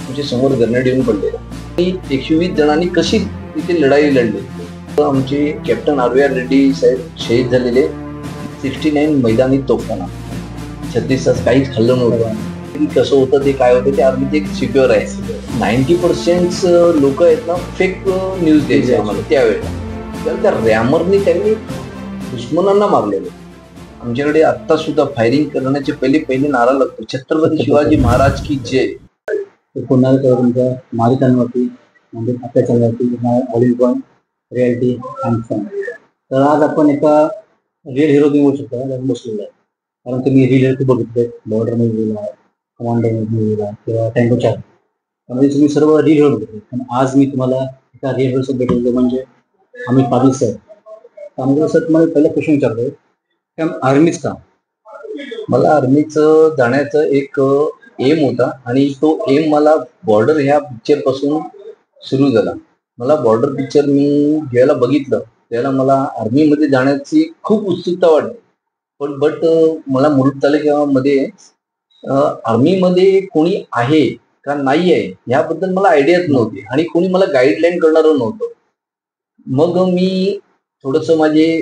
आमच्या समोर ग्रेनेड येऊन पडलेला आणि 120 जणांनी कशी तिथे लढाई लढली. आमचे कॅप्टन आर.व्ही.आर. रेड्डी साहेब शहीद झालेले. 69 मैदानी तोफखाना, 36 तास काहीच खाल्लं नव्हतं. कसं होतं ते काय होतं ते आर्मीचे एक सिक्युअर आहे. 90% लोक आहेत ना फेक न्यूज द्यायचे आम्हाला त्यावेळेला. तर त्या रॅमरनी त्यांनी दुश्मनांना मारलेलं. आमच्याकडे आता सुद्धा फायरिंग करण्याचे पहिले नारा लागतो, छत्रपती शिवाजी महाराज की जय. पुन्हा तुमच्या मालिकांवरती म्हणजे अत्याचारावरती all in one reality and fun. तर आज आपण एका रिअल हिरो घेऊ शकता बसलेला आहे, कारण तुम्ही रिअल हिरो खूप बघितले, बॉर्डर मध्ये गेला, कमांडर मध्ये गेला किंवा टँगो 4, त्यामध्ये तुम्ही सर्व रिअल हिरो बघितले. पण आज मी तुम्हाला एका रिअल हिरो सोबत भेटलो म्हणजे अमित पाटील सर. त्यामुळे सर तुम्हाला पहिला क्वेश्चन विचारतोय, आर्मीच का? मला आर्मीचं जाण्याचं एक एम होता आणि तो एम मला बॉर्डर ह्या पिक्चर पासून सुरू झाला. मला बॉर्डर पिक्चर मी ज्यावेळेला बघितलं त्यावेळेला मला आर्मीमध्ये जाण्याची खूप उत्सुकता वाटली. पण मला मुरुड तालुक्यामध्ये आर्मीमध्ये कोणी आहे का नाही आहे याबद्दल मला आयडियाच नव्हती आणि कोणी मला गाईडलाईन करणारं नव्हतं. मग मी थोडंसं माझे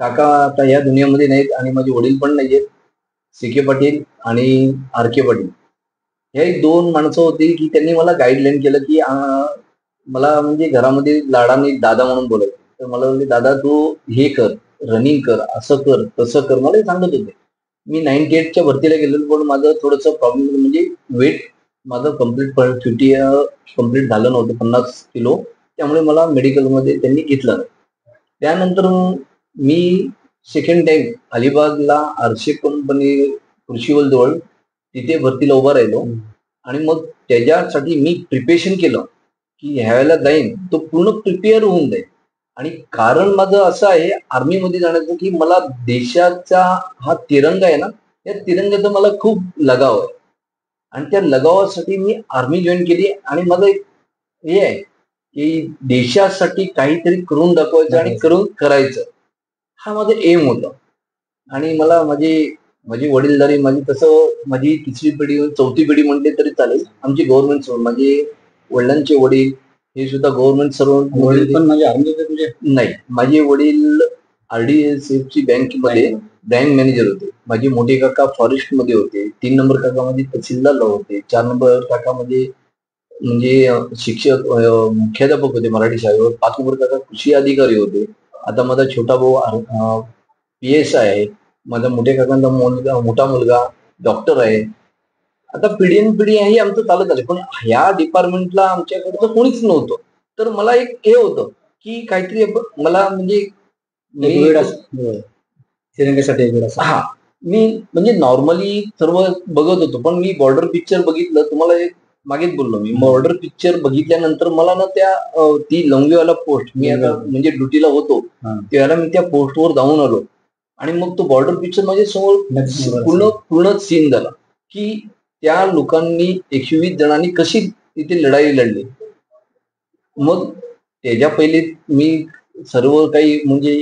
काका आता या दुनियामध्ये नाहीत आणि माझे वडील पण नाही आहेत, सी.के. पाटील आणि आर.के. पाटील, हे 2 माणसं होती की त्यांनी मला गाईडलाईन केलं की मला म्हणजे घरामध्ये लाडाने दादा म्हणून बोलायचे. तर मला म्हणजे दादा तू हे कर, रनिंग कर, असं कर तसं कर, मला सांगत होते. मी 98च्या भरतीला गेलेलो, पण माझं थोडंसं प्रॉब्लेम म्हणजे वेट माझं कम्प्लीट 50 कम्प्लीट झालं नव्हतं, 50 किलो. त्यामुळे मला मेडिकलमध्ये त्यांनी घेतलं नाही. त्यानंतर मी सेकंड टाइम अलिबागला आरशे कंपनी कृषीवल जवळ तिथे भरतीला उभा राहिलो आणि मग त्याच्यासाठी मी प्रिपरेशन केलं की ह्यावेळेला जाईन तो पूर्ण प्रिपेअर होऊन जाईल. आणि कारण माझं असं आहे आर्मीमध्ये जाण्याचं की मला देशाचा हा तिरंगा आहे ना, या तिरंगाचा मला खूप लगाव आहे आणि त्या लगावासाठी मी आर्मी जॉईन केली. आणि माझं एक हे आहे की देशासाठी काहीतरी करून दाखवायचं आणि करायचं, हा माझं एम होता. आणि मला माझी वडीलधारी माझी 3री पिढी 4थी पिढी म्हणले तरी चालेल. आमची गव्हर्नमेंट सर्व, माझे वडिलांचे वडील हे सुद्धा गव्हर्नमेंट सर्व. वडील पण माझे आर्मी नाही, माझे वडील RDSFची बँकेमध्ये बँक मॅनेजर होते. माझे मोठे काका फॉरेस्ट मध्ये होते. 3 नंबर काका माझे तहसीलदार होते. 4 नंबर काका म्हणजे शिक्षक मुख्याध्यापक होते मराठी शाळेवर. 5 नंबर काका कृषी अधिकारी होते. आता माझा छोटा भाऊ PS आहे. माझा मोठ्या काकांचा मोठा मुलगा डॉक्टर आहे. आता पिढी ही आमचं चालत आलं, पण ह्या डिपार्टमेंटला आमच्याकडचं कोणीच नव्हतं. तर मला एक हे होतं की काहीतरी मला म्हणजे हा मी म्हणजे नॉर्मली सर्व बघत होतो, पण मी बॉर्डर पिक्चर बघितलं. तुम्हाला एक मागेच बोललो, मी बॉर्डर पिक्चर बघितल्यानंतर मला ना ती लवंगीवाला पोस्ट, मी आता म्हणजे ड्युटीला होतो त्यावेळेला मी त्या पोस्टवर जाऊन आलो आणि मग तो बॉर्डर पिक्चर माझ्या समोर पूर्ण सीन झाला की त्या लोकांनी 120 जणांनी कशी तिथे लढाई लढली. मग त्याच्या पहिले मी सर्व काही म्हणजे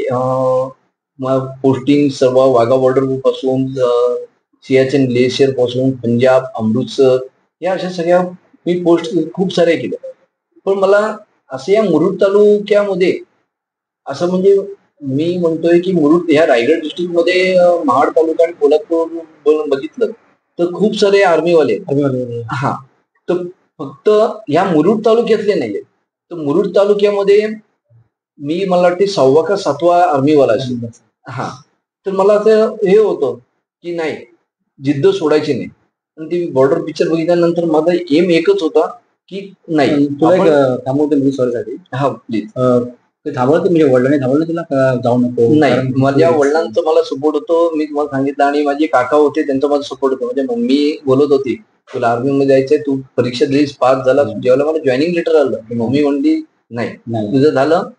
पोस्टिंग सर्व वाघा बॉर्डर पासून सियाचीन ग्लेशियर पासून पंजाब, अमृतसर या अशा सगळ्या मी पोस्ट खूप साऱ्या केल्या. पण मला असं या मुरुड तालुक्यामध्ये असं म्हणजे मी म्हणतोय की मुरुड ह्या रायगड डिस्ट्रिक्ट मध्ये महाड तालुका आणि कोल्हापूर बघितलं तर खूप सारे आर्मीवाले. हा, तर फक्त ह्या मुरुड तालुक्यातले नाहीये. तर मुरुड तालुक्यामध्ये मला वाटते 6वा का 7वा आर्मीवाला असेल. हा, तर मला असं हे होतं की नाही, जिद्द सोडायची नाही. आणि ती बॉर्डर पिक्चर बघितल्यानंतर माझा एम एकच होता की नाही. थांबवते सॉरीसाठी. हा प्लीज. ते थांबवलं म्हणजे वडिलांनी थांबवलं तुला जाऊ नको? नाही, माझ्या वडिलांचा मला सपोर्ट होतो, मी तुम्हाला सांगितलं. आणि माझे काका होते त्यांचा माझा सपोर्ट होतो. म्हणजे मम्मी बोलत होती तुला आर्मी मध्ये जायचंय, तू परीक्षा दिलीस, पास झाला. जेव्हा मला जॉईनिंग लेटर आलं मम्मी म्हणली नाही तुझं झालं.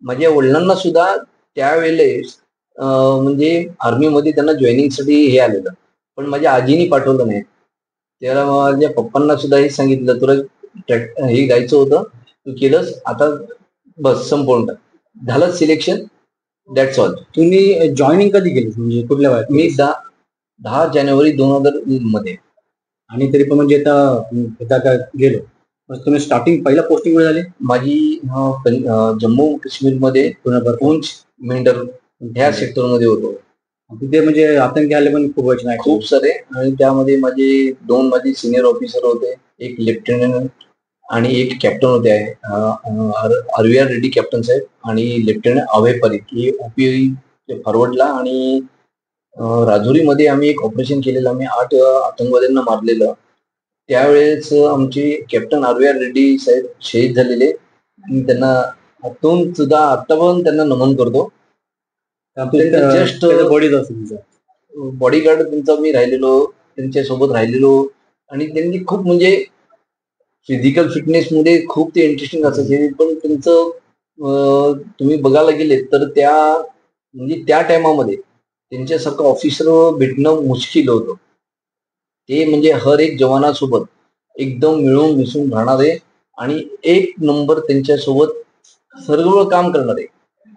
माझ्या वडिलांना सुद्धा त्यावेळेस म्हणजे आर्मीमध्ये त्यांना जॉईनिंगसाठी हे आलेलं, पण माझ्या आजीनी पाठवलं नाही. त्याला माझ्या पप्पांना सुद्धा हे सांगितलं तुला हे जायचं होतं, तू केलंस, आता बस संपवून टाक, झालं सिलेक्शन, दॅट्स ऑल. तुम्ही जॉईनिंग कधी केली म्हणजे कुठल्या वयात? मी 10 जानेवारी 2000 मध्ये. आणि तरी पण म्हणजे आता का गेलो तुम्ही स्टार्टिंग पहिला पोस्टिंग झाली माझी जम्मू काश्मीरमध्ये पूंछ मेंढर ह्या सेक्टरमध्ये होतो. तिथे म्हणजे आतंकी आले पण खूप व्हायचे नाही खूप सारे, आणि त्यामध्ये माझे सिनियर ऑफिसर होते, एक लेफ्टनंट आणि एक कॅप्टन होते, आर रेड्डी कॅप्टन साहेब, आणि लेफ्टनंट अभय परीख हे ओपी फॉरवर्डला. आणि राजुरीमध्ये आम्ही एक ऑपरेशन केलेलं, आम्ही 8 आतंकवाद्यांना मारलेलं. त्यावेळेस आमचे कॅप्टन आर रेड्डी साहेब शहीद झालेले, आणि त्यांना आतून सुद्धा आता पण त्यांना नमन करतो. जस्ट बॉडीगार्ड त्यांचा मी राहिलेलो, त्यांच्यासोबत राहिलेलो, आणि त्यांनी खूप म्हणजे फिजिकल फिटनेस मध्ये खूप ते इंटरेस्टिंग असायचे. पण त्यांचं तुम्ही बघायला गेले तर त्या टायमामध्ये त्यांच्यासारखं ऑफिसर भेटणं मुश्किल होतं. ते म्हणजे हर एक जवानासोबत एकदम मिळून मिसळून राहणारे, आणि एक नंबर त्यांच्यासोबत सर्व काम करणारे.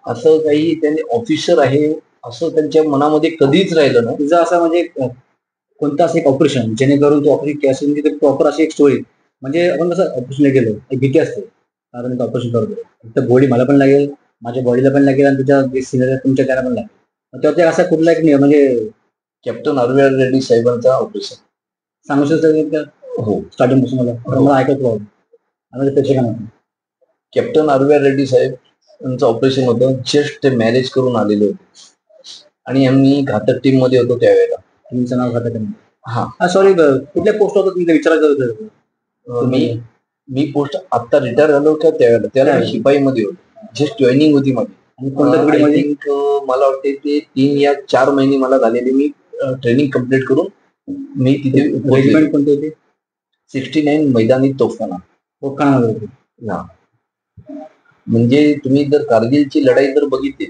असं काही त्यांनी ऑफिसर आहे असं त्यांच्या मनामध्ये कधीच राहिलं ना. तुझं असं म्हणजे कोणतं असं एक ऑपरेशन जेणेकरून तू ऑपरेशन प्रॉपर अशी एक स्टोरी, म्हणजे आपण कसं ऑपरेशन गेलो एक भीती असते, कारण ऑपरेशन करतो तर गोळी मला पण लागेल, माझ्या बॉडीला पण लागेल, आणि तुझ्या जे सिनियर तुमच्या त्याला पण लागेल. तेव्हा ते असा कुठला एक म्हणजे कॅप्टन आर रेड्डी साहेबांचा ऑपरेशन सांगू शकतो का? हो, स्टार्टिंग पासून मला ऐकत राहू. कॅप्टन आर रेड्डी साहेब यांचं ऑपरेशन होतं. जस्ट ते मॅरेज करून आलेले होते, आणि आम्ही घातक टीम मध्ये होतो त्यावेळेला. तुमचं नाव घातक? हा सॉरी, कुठल्या पोस्ट होतं तुमचं विचारायचं होतं? मी पोस्ट आता रिटायर झालो का त्यावेळेला शिपाई मध्ये होतो. जस्ट जॉईनिंग होती माझी. मला वाटते ते 3 या 4 महिने मला झालेले. मी ट्रेनिंग कम्प्लीट करून मी तिथे रेजिमेंट कोणते होते? 69 मैदानी तोफखाना. म्हणजे तुम्ही जर कारगिलची लढाई जर बघितली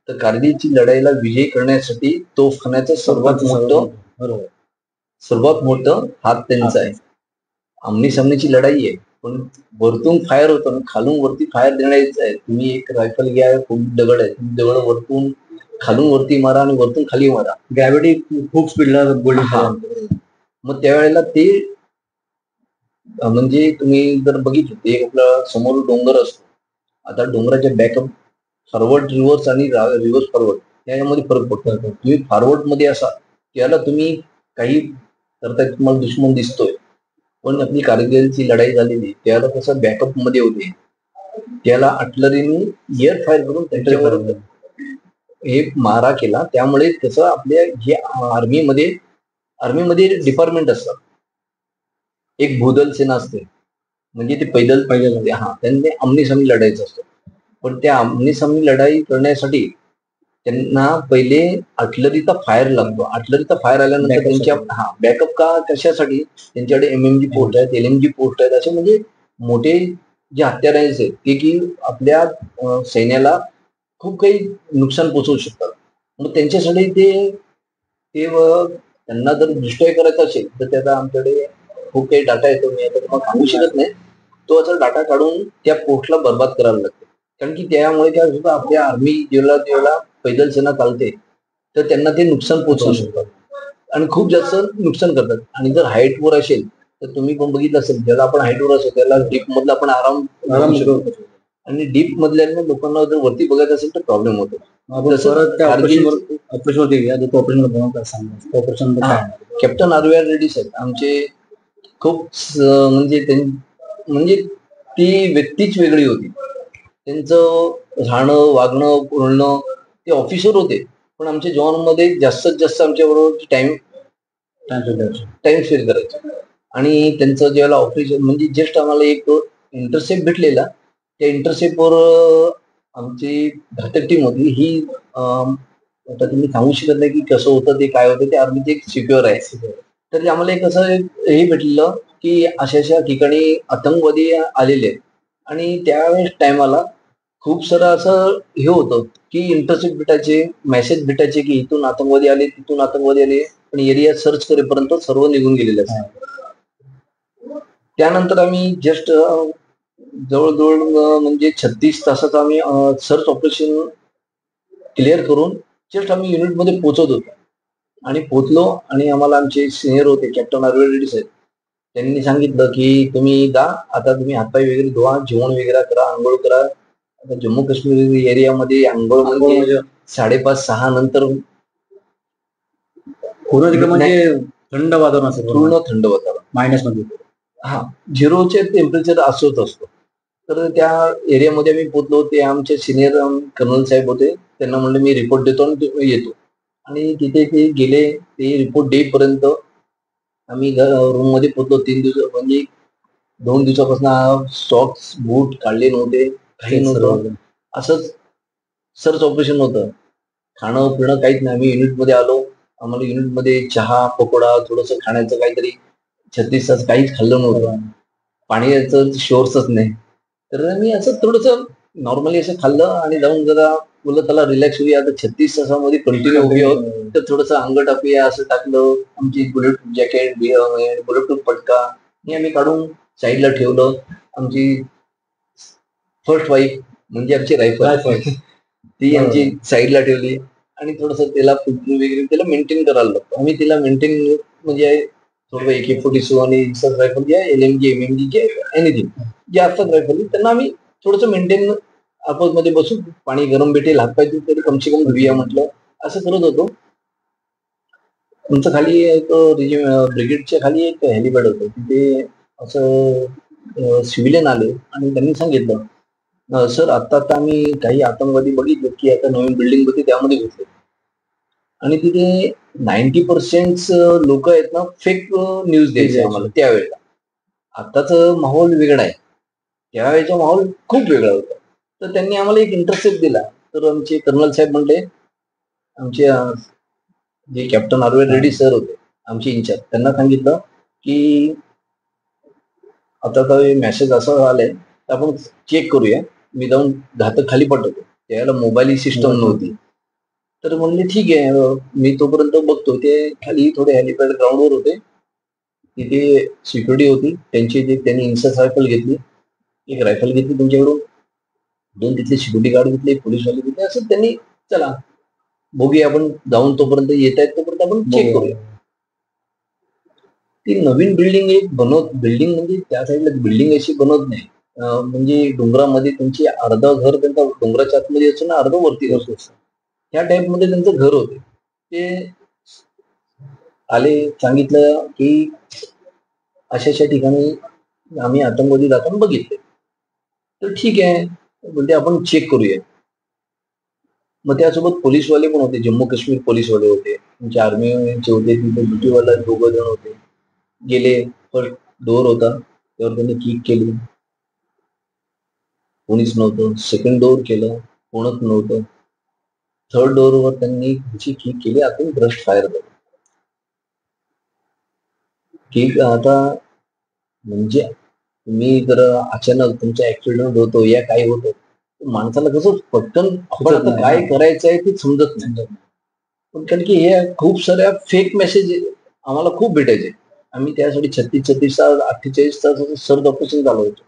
तर कारगिलची लढाईला विजय करण्यासाठी तोफखान्याचं सर्वात मोठं हात त्यांचा आहे. आमनी सामनीची लढाई आहे, पण वरतून फायर होतं, खालून वरती फायर देण्याचं आहे. तुम्ही एक रायफल घ्या, खूप दगड आहे, दगड वरतून खालून वरती मारा आणि वरतून खाली मारा. ग्रॅव्हिटी खूप स्पीडला मग त्यावेळेला ते म्हणजे तुम्ही जर बघितलं ते आपला समोर डोंगर असतो. आता डोंगराच्या बॅकअप फॉरवर्ड रिव्हर्स आणि रिव्हर्स फॉरवर्ड यामध्ये फरक पडतो. तुम्ही फॉरवर्ड मध्ये असा त्याला तुम्ही काही करताय, तुम्हाला दुश्मन दिसतोय, पण आपली कारगिलची लढाई झालेली त्याला कसं बॅकअप मध्ये होते, त्याला आर्टिलरीने एअर फायर करून त्यांच्यावर हे मारा केला. त्यामुळे कसं आपल्या हे आर्मीमध्ये डिपार्टमेंट असतात. एक भूदल सेना असते, म्हणजे ते पैदल त्यांनी आमनी सामनी लढायचं असतं. पण त्या आमनी सामनी लढाई करण्यासाठी त्यांना पहिले आर्टिलरीचा फायर लागतो. आर्टिलरीचा फायर आल्यानंतर त्यांच्या बॅकअप का कशासाठी त्यांच्याकडे MMG पोस्ट आहेत, LMG पोस्ट आहेत, असे म्हणजे मोठे जे हत्यार आहेत ते की आपल्या सैन्याला खूप काही नुकसान पोचवू शकतात. मग त्यांच्यासाठी ते त्यांना जर डिस्ट्रॉय करायचं असेल तर त्याचा आमच्याकडे खूप काही डाटा येतो. मी आता तुम्हाला सांगू शकत नाही. तो असा डाटा काढून त्या पोस्टला बर्बाद करायला लागतो. कारण की त्यामुळे काय होतं, आपल्या आर्मी जेव्हा पैदल सेना चालते तर त्यांना ते नुकसान पोचवू शकतात आणि खूप जास्त नुकसान करतात. आणि जर हाईट वर असेल तर तुम्ही पण बघितलं असेल, ज्याला आपण हाईट वर असतो त्याला डीप मधला आपण आराम शकतो, आणि डीप मधल्या लोकांना जर वरती बघायचं असेल तर प्रॉब्लेम होतो. कॅप्टन आर रेड्डी साहेब आमचे खूप म्हणजे ती व्यक्तीच वेगळी होती. त्यांचं राहणं वागणं बोलणं, ते ऑफिसर होते पण आमच्या जवानांमध्ये जास्तीत जास्त आमच्या बरोबर टाइम स्पेंड करायचे. आणि त्यांचं ज्यावेळेला ऑपरेशन म्हणजे जस्ट आम्हाला एक इंटरसेप्ट भेटलेला, त्या इंटरसेप्टवर आमची घातक टीम होती ही आता तुम्ही सांगू शकत नाही की कसं होतं ते, काय होतं ते. आर्मीचे एक सिक्युअर आहे, तर आम्हाला एक असं हे भेटलेलं की अशा ठिकाणी आतंकवादी आलेले आहेत. आणि त्यावेळेस टायमाला खूप सारं असं हे होतं की इंटरसेप्ट भेटायचे, मेसेज भेटायचे की इथून आतंकवादी आले, तिथून आतंकवादी आले, पण एरिया सर्च करेपर्यंत सर्व निघून गेलेले असतात. त्यानंतर आम्ही जस्ट जवळजवळ म्हणजे 36 तासाचं आम्ही सर्च ऑपरेशन क्लिअर करून जस्ट आम्ही युनिटमध्ये पोहोचत होतो. आणि पोहोचलो, आणि आम्हाला आमचे सिनियर होते कॅप्टन आर रेड्डी साहेब, त्यांनी सांगितलं की तुम्ही जा, आता तुम्ही हातपाय वगैरे धुवा, जेवण वगैरे करा, आंघोळ करा. आता जम्मू काश्मीर एरियामध्ये आंघोळ म्हणजे 5:30-6 नंतर पूर्ण तिकडे म्हणजे थंड वातावरण असेल, पूर्ण थंड वातावरण, मायनस मध्ये. हा, 0चे टेम्परेचर असंच असतो. तर त्या एरियामध्ये आम्ही पोहोचलो. ते आमचे सिनियर कर्नल साहेब होते. त्यांना म्हणलं मी रिपोर्ट देतो आणि येतो. आणि तिथे ते गेले. ते रिपोर्ट देईपर्यंत आम्ही रूम मध्ये पोहोचलो. 3 दिवस म्हणजे 2 दिवसापासून सॉक्स बूट काढले नव्हते, काही नव्हतं. असंच सर्च ऑपरेशन होतं. खाणं पिणं काहीच नाही. आम्ही युनिटमध्ये आलो. आम्हाला युनिटमध्ये चहा पकोडा थोडंसं खाण्याचं काहीतरी 36 तास काहीच खाल्लं नव्हतं. पाण्याचं सोर्सच नाही. तर मी असं थोडंसं नॉर्मली असं खाल्लं आणि जाऊन जरा बोललं चला रिलॅक्स होऊया. आता 36 तासामध्ये कंटिन्यू उभी आहोत, तर थोडंसं अंग टाकूया असं टाकलं. आमची बुलेट जॅकेट, बुलेटप्रूफ पटका हे आम्ही काढून साईडला ठेवलं. आमची फर्स्ट वाईफ म्हणजे आमची रायफल ती आमची साईडला ठेवली आणि थोडंसं त्याला वगैरे त्याला मेंटेन करायला लागतो. आम्ही तिला मेंटेन म्हणजे थोडं AK-47 आणि रायफल जे LMG MMG जे एनिथिंग जे असतात रायफल त्यांना आम्ही थोडंसं मेंटेन आपसमध्ये बसून पाणी गरम भेटेल हातपाय तरी कमसे कम धुया म्हटलं असं करत होतो. तुमचं खाली एक ब्रिगेडच्या खाली एक हेलिपॅड होतं. तिथे असं सिव्हिलियन आले आणि त्यांनी सांगितलं सर आता आम्ही काही आतंकवादी बघितले की आता नवीन बिल्डिंग होती त्यामध्ये घुसले आणि तिथे 90% लोक आहेत ना फेक न्यूज द्यायचे आम्हाला त्यावेळेला. आताच माहोल वेगळा आहे, त्यावेळेचा माहोल खूप वेगळा होता. तर त्यांनी आम्हाला एक इंटरसेप्ट दिला. तर आमचे कर्नल साहेब म्हणले, आमचे जे कॅप्टन आरवे रेड्डी सर होते आमचे इंचार्ज, त्यांना सांगितलं की आता काही मेसेज असं आलाय तर आपण चेक करूया. मी जाऊन घातक खाली पाठवतो. त्यावेळेला मोबाईल ही सिस्टम नव्हती. तर म्हणले ठीक आहे, मी तोपर्यंत बघतो. ते खाली थोडे हेलिपॅड ग्राउंडवर होते. तिथे सिक्युरिटी होती त्यांची. त्यांनी इन्सर्स रायफल घेतली, एक रायफल घेतली त्यांच्याकडून, 2 तिथले सिक्युरिटी गार्ड घेतले, पोलीसवाले घेतले. असं त्यांनी चला बघूया आपण जाऊन तोपर्यंत येत आहेत तोपर्यंत आपण चेक करूया. ती नवीन बिल्डिंग एक बिल्डिंग म्हणजे त्या साईडला बिल्डिंग अशी बनवत नाही. म्हणजे डोंगरामध्ये त्यांची अर्ध घर त्यांचा डोंगराच्या आतमध्ये असतो ना, अर्ध वरती असतो. त्या टाइप मध्ये त्यांचं घर होते. ते आले, सांगितलं की अशा ठिकाणी आम्ही आतंकवादी जाताना बघितले. तर ठीक आहे म्हणजे आपण चेक करूया. मग त्यासोबत पोलीसवाले पण होते, जम्मू काश्मीर पोलीसवाले होते, म्हणजे आर्मीचे होते, तिथे ड्युटीवाला 2 जण होते. गेले, फर्स्ट डोअर होता त्यावर त्यांनी किक केली, कोणीच नव्हतं. सेकंड डोअर केलं, कोणच नव्हतं. थर्ड डोअरवर त्यांनी किक केली, आतून ब्रस्ट फायर झालं. किक आता म्हणजे तुम्ही जर अचानक तुमचा ऍक्सिडेंट होतो या काय होतं, माणसाला कसं पटकन आपण आता काय करायचं आहे ते समजत नाही. पण कारण की हे खूप साऱ्या फेक मेसेज आम्हाला खूप भेटायचे. आम्ही त्यासाठी 36 तास 48 तास सर्च ऑपरेशन चालू होतं.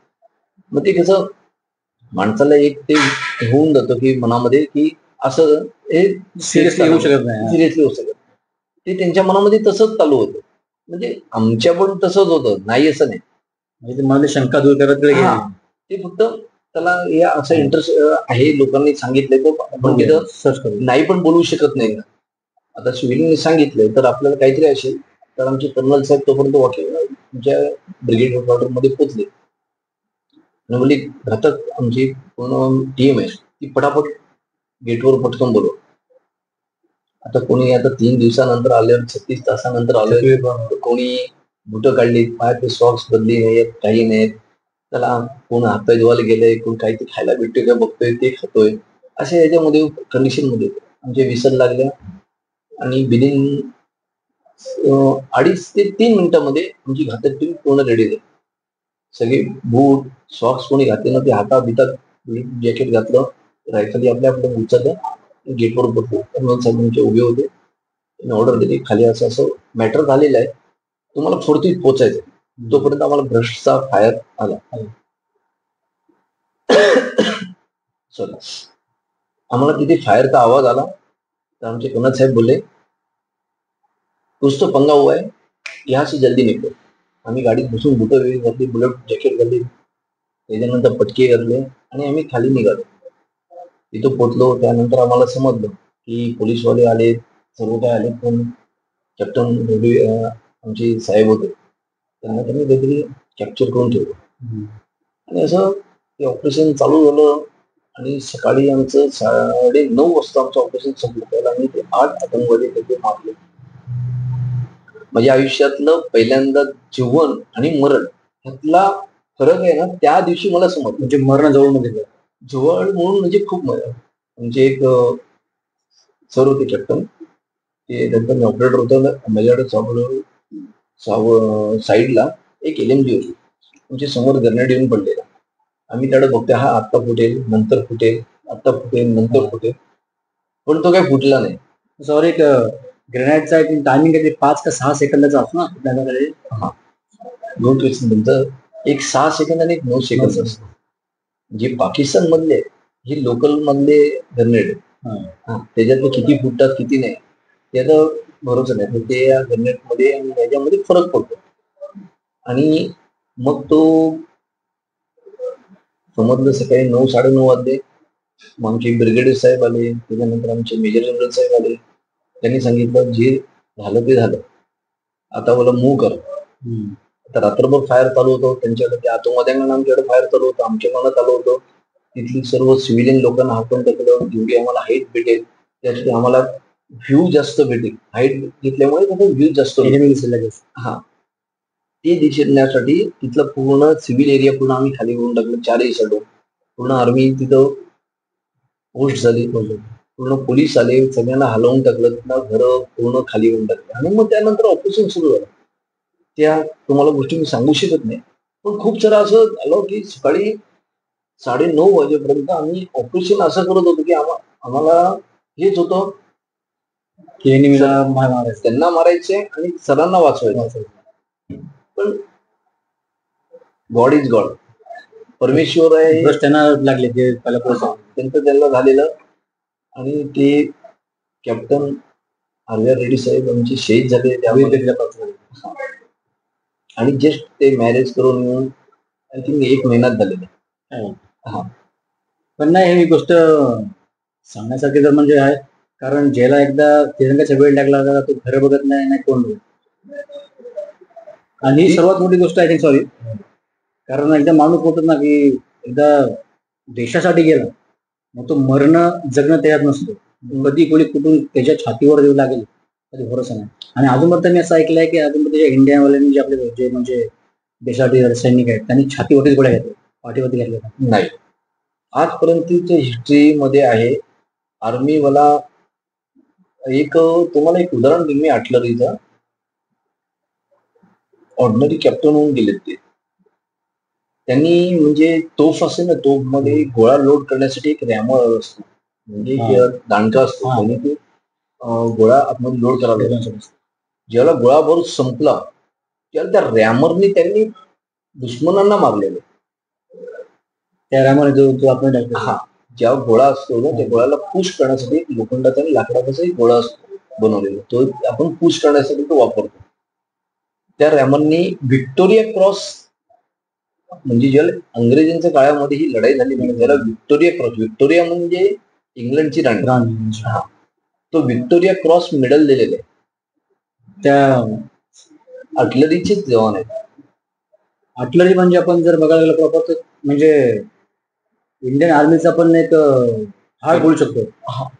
मग ते कसं माणसाला एक ते होऊन जातं की मनामध्ये की असं हे सिरियसली होऊ शकत नाही. सिरियसली होऊ शकत. ते त्यांच्या मनामध्ये तसंच चालू होतं. म्हणजे आमच्या पण तसंच होतं, नाही असं नाही. म्हणजे मला शंका दूर करत ते फक्त त्याला या असं इंटरेस्ट आहे, लोकांनी सांगितलंय तर आपण तिथं सर्च करू, नाही पण बोलू शकत नाही. आता सिव्हिलने सांगितलंय तर आपल्याला काहीतरी असेल. तर आमचे कर्नल साहेब तोपर्यंत तुमच्या ब्रिगेड हेडक्वार्टर मध्ये पोहोचले आणि म्हणजे घातक आमची पूर्ण टीम आहे ती पटापट गेटवर पटकन बोलव. आता कोणी आता 3 दिवसानंतर आल्यावर 36 तासानंतर आलोय, कोणी बुटं काढली, पायाचे सॉक्स बदली नाहीत, काही नाहीत. त्याला कोण हातपाय धुवायला गेलंय, कोण काहीतरी खायला भेटतोय का बघतोय ते खातोय. अशा याच्यामध्ये कंडिशन मध्ये आमचे विसर लागल्या आणि बिलिंग 2.5 ते 3 मिनिटांमध्ये आमची घातक टीम पूर्ण रेडी झाली. सगळे बूट सॉक्स कोणी घातले नव्हते, हातात बितात जॅकेट घातलं, रायफली आपल्या आपल्या उचललं, गेटवर बसलो. कर्नल साहेब उभे होते. ऑर्डर दिली, खाली असं असं मॅटर झालेलं आहे, तुम्हाला 4th पोहोचायचं. तोपर्यंत आम्हाला ब्रशचा फायर आला. सॉरी, आम्हाला तिथे फायरचा आवाज आला. तर आमचे कर्नल साहेब बोलले कुछ तो पंगा हुआ है, यहाँ से जल्दी निकलो. आम्ही गाडीत बसून बुटं वेगळी घातली, बुलेट जॅकेट घातली, त्याच्यानंतर पटके घातले आणि आम्ही खाली निघालो. तिथं पोहोचलो. त्यानंतर आम्हाला समजलं की पोलीसवाले आले, सर्व काय आले, पण कॅप्टन आमचे साहेब होते, त्यांना त्यांनी काहीतरी कॅप्चर करून ठेवलं आणि असं ते ऑपरेशन चालू झालं. आणि सकाळी आमचं 9:30 वाजता आमचं ऑपरेशन संपलं. त्याला आम्ही ते 8 आतंकवादी तिथे मारले. माझ्या आयुष्यातलं पहिल्यांदा जीवन आणि मरण ह्यातला फरक आहे ना, त्या दिवशी मला समजलं. म्हणजे मरण जवळ मध्ये जवळ म्हणून म्हणजे खूप मजा. म्हणजे एक सर होते कॅप्टन, ते नंतर ऑपरेटर होतं. माझ्याकडे साईडला एक LMG होती, म्हणजे समोर ग्रेनेड येऊन पडलेला. आम्ही त्याकडे बघतोय, हा आत्ता फुटेल, नंतर फुटेल, आत्ता फुटेल, नंतर फुटेल, पण तो काही फुटला नाही. सॉरी, एक ग्रेनेडचा एक टायमिंग आहे 5 का 6 सेकंदाचा असतो ना त्याच्याकडे. दोन क्वेश्चन तुमचं, एक 6 सेकंद आणि एक 9 सेकंद असतो. जे पाकिस्तान मधले हे लोकल मधले ग्रेनेड, त्याच्यातले किती फुटतात किती नाही त्याचा भरोसा नाही. तर ते या ग्रेनेड मध्ये आणि याच्यामध्ये फरक पडतो. आणि मग तो समजलं सकाळी 9, 9:30 वाजले. मग आमचे ब्रिगेडियर साहेब आले, त्याच्यानंतर आमचे मेजर जनरल साहेब आले. त्यांनी सांगितलं जे झालं ते झालं, आता मला मूव्ह कर. आता रात्रभर फायर चालू होतं त्यांच्याकडे, त्या आतंकवाद्यांना आमच्याकडे फायर चालू होतं, आमच्या मनात आलं होतं. तिथली सर्व सिव्हिलियन लोकांना हाकून टाकलं. जेवढी आम्हाला हाईट भेटेल त्यासाठी आम्हाला व्ह्यू जास्त भेटेल. हाईट घेतल्यामुळे व्ह्यू जास्त भेटेल. हा, ते दिसण्यासाठी तिथलं पूर्ण सिव्हिल एरिया पूर्ण आम्ही खाली करून टाकलं. 4 साईडून पूर्ण आर्मी तिथं पोस्ट झाली. पूर्ण पोलीस आले, सगळ्यांना हलवून टाकलं. घरं पूर्ण खाली करून टाकलं. आणि मग त्यानंतर ऑपरेशन सुरू झालं. त्या तुम्हाला गोष्टी मी सांगू शकत नाही, पण खूप सारं असं झालं की सकाळी 9:30 वाजेपर्यंत आम्ही ऑपरेशन असं करत होतो की आम्हाला हेच होतं की त्यांना मारायचे आणि सरांना वाचवायचं. पण गॉड इज गॉड, परमेश्वर आहे, त्यांना लागले ते त्यांचं त्यांना झालेलं. आणि ते कॅप्टन आर्या रेड्डी साहेब आमचे शहीद झाले त्यामध्ये. आणि जस्ट ते मॅरेज करून येऊन आय थिंक 1 महिन्यात झालेलं. हा, पण नाही, ही गोष्ट सांगण्यासारखी तर म्हणजे आहे, कारण ज्याला एकदा तिरंगाचा वेळ लागला तर तो घर बघत नाही कोण बघत. आणि ही सर्वात मोठी गोष्ट आहे. सॉरी, कारण एकदा माणूस बोलतो ना की एकदा देशासाठी गेला मग तो मरणं जगणं तयार नसतो. कधी कोणी कुठून त्याच्या छातीवर येऊ लागेल कधी भरोसा नाही. आणि अजूनपर्यंत मी असं ऐकलंय की अजूनपर्यंत इंडियावाल्यांनी जे आपले जे म्हणजे देशासाठी सैनिक आहेत त्यांनी छातीवरतीच गोळ्या घेतल्या, पाठीवरती घेतल्या नाही. आजपर्यंतच्या हिस्ट्रीमध्ये आहे आर्मीवाला. एक तुम्हाला एक उदाहरण देईन मी आर्टिलरीचं. ऑर्डिनरी कॅप्टन होऊन गेलेत ते. त्यांनी म्हणजे तोफ असते ना, तोफ मध्ये गोळा लोड करण्यासाठी एक रॅमर असतो, म्हणजे दांडका असतो. त्यांनी ते गोळा आतमध्ये लोड करावा लागतो. जेव्हा गोळा भरून संपला तेव्हा त्या रॅमरने त्यांनी दुश्मनांना मारलेलं. त्या रॅमर जो आपण हा, जेव्हा गोळा असतो ना त्या गोळ्याला पुश करण्यासाठी लोखंडाचा आणि लाकडाचा एक गोळा असतो बनवलेला, तो आपण पुश करण्यासाठी तो वापरतो. त्या रॅमरनी व्हिक्टोरिया क्रॉस, म्हणजे जेव्हा अंग्रेजांच्या काळामध्ये ही लढाई झाली म्हणजे त्याला व्हिक्टोरिया क्रॉस, व्हिक्टोरिया म्हणजे इंग्लंडची राणी, तो व्हिक्टोरिया क्रॉस मेडल दिलेला आहे. त्या आर्टिलरीचेच जवान आहेत. आर्टिलरी म्हणजे आपण जर बघायला गेलं प्रॉपर तर म्हणजे इंडियन आर्मीचा पण एक भाग बोलू शकतो.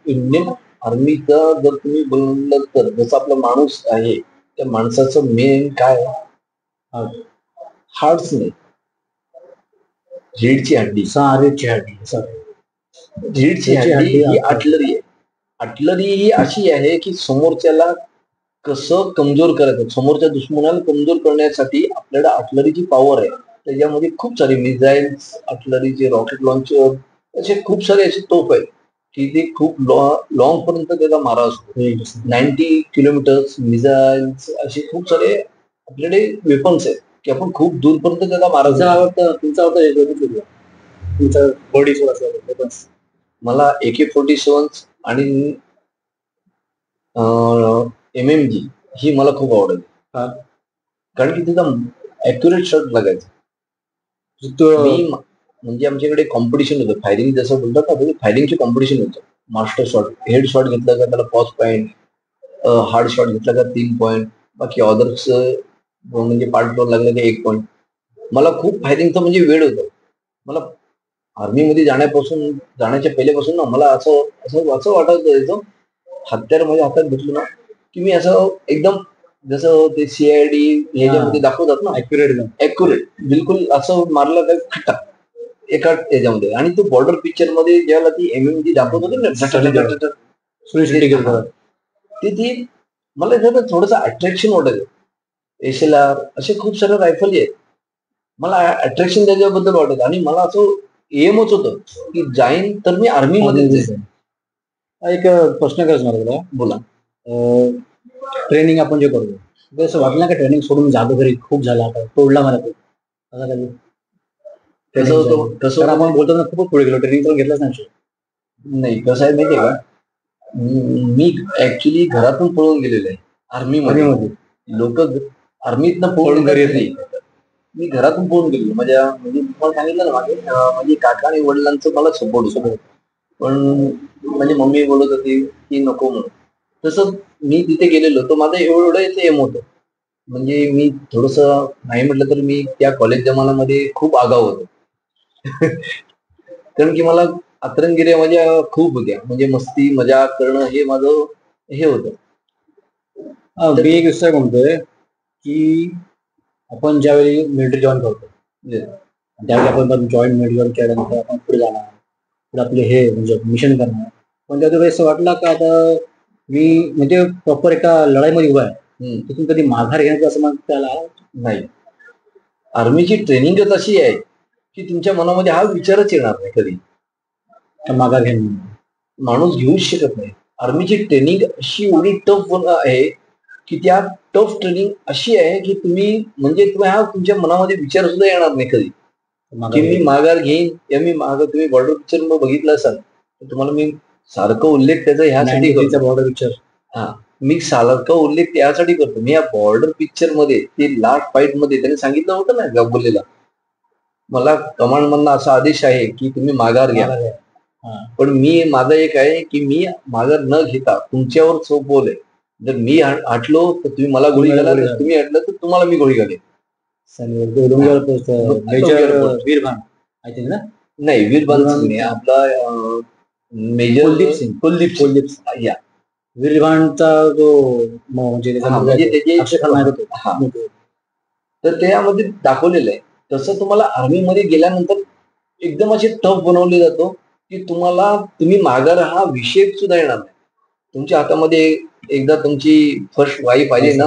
इंडियन आर्मीचा जर तुम्ही बोललं तर जसं आपला माणूस आहे त्या माणसाचं मेन काय, हार्ट्स नाही, रीडची हड्डी. रीडची हड्डी ही आर्टिलरी आहे. आर्टिलरी ही अशी आहे की समोरच्याला कसं कमजोर करायचं, समोरच्या दुश्मनाला कमजोर करण्यासाठी आपल्याला आर्टिलरीची पॉवर आहे. त्याच्यामध्ये खूप सारे मिसाईल्स, आर्टिलरीचे रॉकेट लॉन्चर, असे खूप सारे असे तोफ आहेत की ते खूप लॉंग पर्यंत त्याचा मारा असतो. 90 किलोमीटर्स मिसाईल्स, असे खूप सारे आपल्याकडे वेपन्स आहेत की आपण खूप दूरपर्यंत त्याचा मारा. तुमचा बॉडी मला AK-47 आणि MMG ही मला खूप आवडेल. कारण की त्याचा ॲक्युरेट शॉट लागायचा. मी म्हणजे आमच्याकडे कॉम्पिटिशन होतं फायरिंग, जसं बोलतात ना फायरिंगची कॉम्पिटिशन होतं. मास्टर शॉट, हेड शॉट घेतला का त्याला 5 पॉईंट, हार्ड शॉट घेतला का 3 पॉईंट, बाकी ऑदर्स म्हणजे पार्ट दोन लागला की 1 पॉईंट. मला खूप फायरिंगचं म्हणजे वेळ होतं. मला आर्मीमध्ये जाण्याच्या पहिल्यापासून ना मला असं असं असं वाटत जायचं, हत्यार माझ्या हातात घेतलं ना की मी असं एकदम जसं ते सीआयडी ह्याच्यामध्ये दाखवतात ना ॲक्युरेट बिलकुल असं मारलं काय खटाक एका ह्याच्यामध्ये. आणि तो बॉर्डर पिक्चर मध्ये ज्याला ती एमएमजी दाखवत होती ना ती मला त्याचं थोडंसं अट्रॅक्शन वाटायचं. एसएलआर असे खूप सारे रायफल आहेत, मला अट्रॅक्शन त्याच्याबद्दल वाटत. आणि मला असं एमच होतं की जाईन तर मी आर्मीमध्ये जाईन. एक प्रश्न करायचा मला तुला. बोला. ट्रेनिंग आपण जे करतो असं वाटलं का ट्रेनिंग सोडून जादूगिरी खूप झाला आता तोडला मला खूप कसं होतं कसं आपण बोलतो ना खूपच पुढे गेलो, ट्रेनिंग तर घेतलंच नाही. कसं आहे माहितीये का, मी ऍक्च्युली घरातून पळून गेलेलो आहे आर्मीमध्ये. लोक आर्मीतनं पळून घरी येतात, मी घरातून पळून गेलो. माझ्या म्हणजे तुम्हाला सांगितलं ना मागे, म्हणजे काका आणि वडिलांचं मला सपोर्ट होतं, पण म्हणजे मम्मी बोलत होती की नको म्हणून. तसं मी तिथे गेलेलो तर माझं एवढं एम होतं, म्हणजे मी थोडस नाही म्हटलं तर मी त्या कॉलेज जमान्यामध्ये खूप आगाऊ होतो. कारण की मला अतरंगिऱ्या माझ्या खूप होत्या, म्हणजे मस्ती मजाक करणं हे माझं हे होतं. मी एक विषय म्हणतोय की आपण ज्यावेळी मिलिटरी जॉईन करतो त्यावेळी आपण जॉईन मिलिटरी जॉईन केल्यानंतर आपण पुढे जाणार, पुढे आपले हे म्हणजे मिशन करणार. पण त्यावेळी असं वाटलं का आता मी म्हणजे प्रॉपर एका लढाईमध्ये उभा आहे, तिथून कधी माघार घेण्याचं असं मग त्याला नाही. आर्मीची ट्रेनिंगच अशी आहे की तुमच्या मनामध्ये हा विचारच येणार नाही कधी माघार घेणं. माणूस घेऊच शकत नाही. आर्मीची ट्रेनिंग अशी एवढी टफ आहे की त्या टफ ट्रेनिंग अशी आहे की तुम्ही म्हणजे हा तुमच्या मनामध्ये विचार सुद्धा येणार नाही कधी की मी माघार घेईन या मी माघार. तुम्ही बॉर्डर पिक्चर मग बघितलं असाल तर तुम्हाला मी सारखं उल्लेख त्याचा ह्यासाठी करतो. बॉर्डर पिक्चर मी सारखं उल्लेख त्यासाठी करतो. मी या बॉर्डर पिक्चर मध्ये ते लास्ट फाईट मध्ये त्यांनी सांगितलं होतं ना गाबुलेला, मला कमांड मधनं असा आदेश आहे की तुम्ही माघार घ्या. पण मी माझा एक आहे की मी माघार न घेता तुमच्यावर सोपवलंय. जर मी हटलो तर तुम्ही मला गोळी घाला, तुम्ही हटलं तर तुम्हाला मी गोळी घालेन. वीरभान नाही, वीरभान सिंग आपला मेजर कुलदीप सिंग या वीरभानचा जो म्हणजे तर त्यामध्ये दाखवलेलं आहे. तसं तुम्हाला आर्मीमध्ये गेल्यानंतर एकदम असे टफ बनवले जातो की तुम्ही माघार हा विषय सुद्धा येणार नाही तुमच्या हातामध्ये. एकदा तुमची फर्स्ट वाईफ आली ना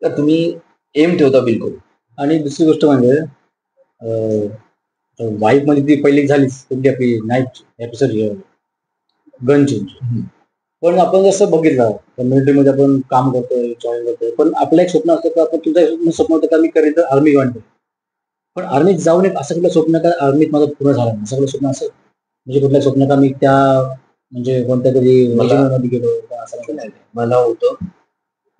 तर तुम्ही एम ठेवता बिलकुल. आणि दुसरी गोष्ट म्हणजे वाईफ मध्ये ती पहिली झालीच कोणती आपली नाईट एपिसोड गन चेंज. पण आपण जसं बघितलं मिलिटरीमध्ये आपण काम करतोय जॉईन करतोय, पण आपलं एक स्वप्न असतं का आपण तुमचं स्वप्न होतं का मी करेन तर आर्मी जॉईन करेन. पण आर्मीत जाऊन एक असं कुठलं स्वप्न का आर्मीत माझं पूर्ण झालं नाही, असं कुठलं स्वप्न असं म्हणजे कुठलं स्वप्न का मी त्या म्हणजे कोणत्या तरी मध्ये गेलो असं नाही. मला होतं,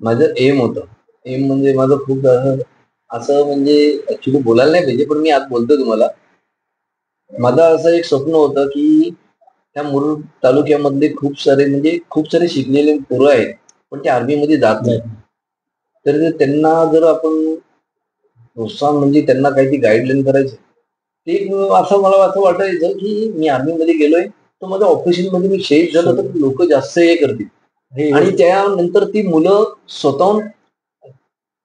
माझं एम होतं. एम म्हणजे माझं खूप असं म्हणजे ऍक्च्युली बोलायला नाही पाहिजे पण मी आज बोलतो तुम्हाला. माझं असं एक स्वप्न होतं की त्या मुरुड तालुक्यामधले खूप सारे शिकलेले पोरं आहेत पण ते आर्मीमध्ये जात नाही. तर त्यांना जर आपण प्रोत्साहन म्हणजे त्यांना काहीतरी गाईडलाईन करायचं ते असं मला असं वाटायचं की मी आर्मीमध्ये गेलोय तर माझ्या ऑपरेशन मध्ये मी शहीद झालो तर लोक जास्त हे करतील आणि त्यानंतर ती मुलं स्वतःहून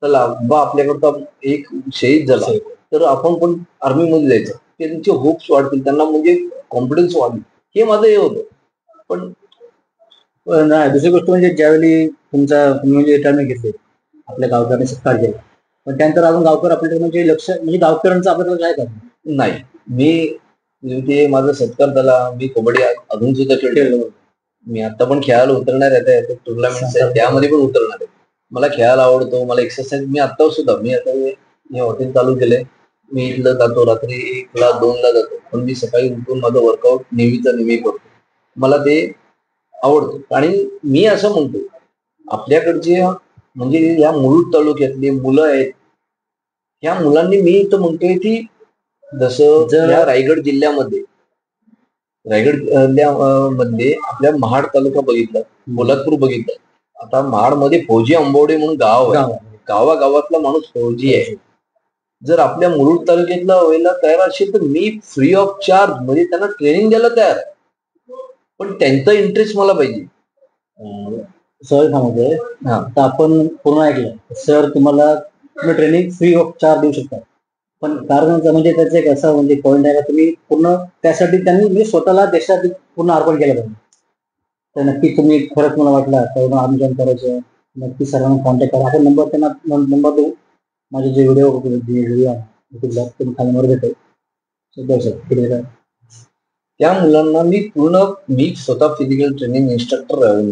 चला बा आपल्याकडचा एक शहीद झाला तर आपण पण आर्मीमध्ये जायचं, त्यांचे होप्स वाढतील, त्यांना म्हणजे कॉन्फिडन्स वाढेल, हे माझं हे होतं. पण नाही दुसरी गोष्ट म्हणजे ज्यावेळी तुम्ही रिटायरमेंट घेतली आपल्या गावकऱ्यांनी सत्कार केला पण त्यानंतर अजून गावकर आपल्याकडे म्हणजे लक्ष म्हणजे गावकऱ्यांचं आपल्याला काय करणार नाही. मी ते माझा सत्कार झाला, मी कबड्डी अजून सुद्धा खेळलो. मी आता पण खेळायला उतरणार आहे, टुर्नामेंट त्यामध्ये पण उतरणार आहे. मला खेळायला आवडतो, मला एक्सरसाइज मी आता सुद्धा मी आता हे हॉटेल चालू केलंय. मी इथलं जातो रात्री 1ला 2ला जातो पण मी सकाळी उठून माझं वर्कआउट नेहमी करतो. मला ते आवडतं. आणि मी असं म्हणतो आपल्याकडचे म्हणजे या मुरुड तालुक्यातले मुलं आहेत या मुलांनी, मी तर म्हणतोय की जसं या रायगड जिल्ह्यामध्ये मध्ये आपल्या महाड तालुका बघितला, पोलादपूर बघितलं, आता महाड मध्ये फौजी अंबवडे म्हणून गाव आहे, गावागावातला माणूस फौजी आहे. जर आपल्या मुरुड तालुक्यातला व्हायला तयार असेल तर मी फ्री ऑफ चार्ज म्हणजे त्यांना ट्रेनिंग द्यायला तयार, पण त्यांचा इंटरेस्ट मला पाहिजे. सहज सांगतोय, तर आपण पूर्ण ऐकलं सर, तुम्हाला तुम्ही ट्रेनिंग फ्री ऑफ चार्ज देऊ शकता, पण कारण म्हणजे त्याचं एक असं म्हणजे पॉईंट आहे का तुम्ही पूर्ण त्यासाठी त्यांनी म्हणजे स्वतःला देशासाठी पूर्ण अर्पण केलं पाहिजे. तर नक्की तुम्ही खरंच मला वाटलं तर आम्ही जॉईन करायचं, नक्की सरांना कॉन्टॅक्ट करा. आपण नंबर त्यांना नंबर देऊ, माझे जे व्हिडिओ आहे तुम्ही खाली नंबर देतो. त्या मुलांना मी स्वतः फिजिकल ट्रेनिंग इन्स्ट्रक्टर राहून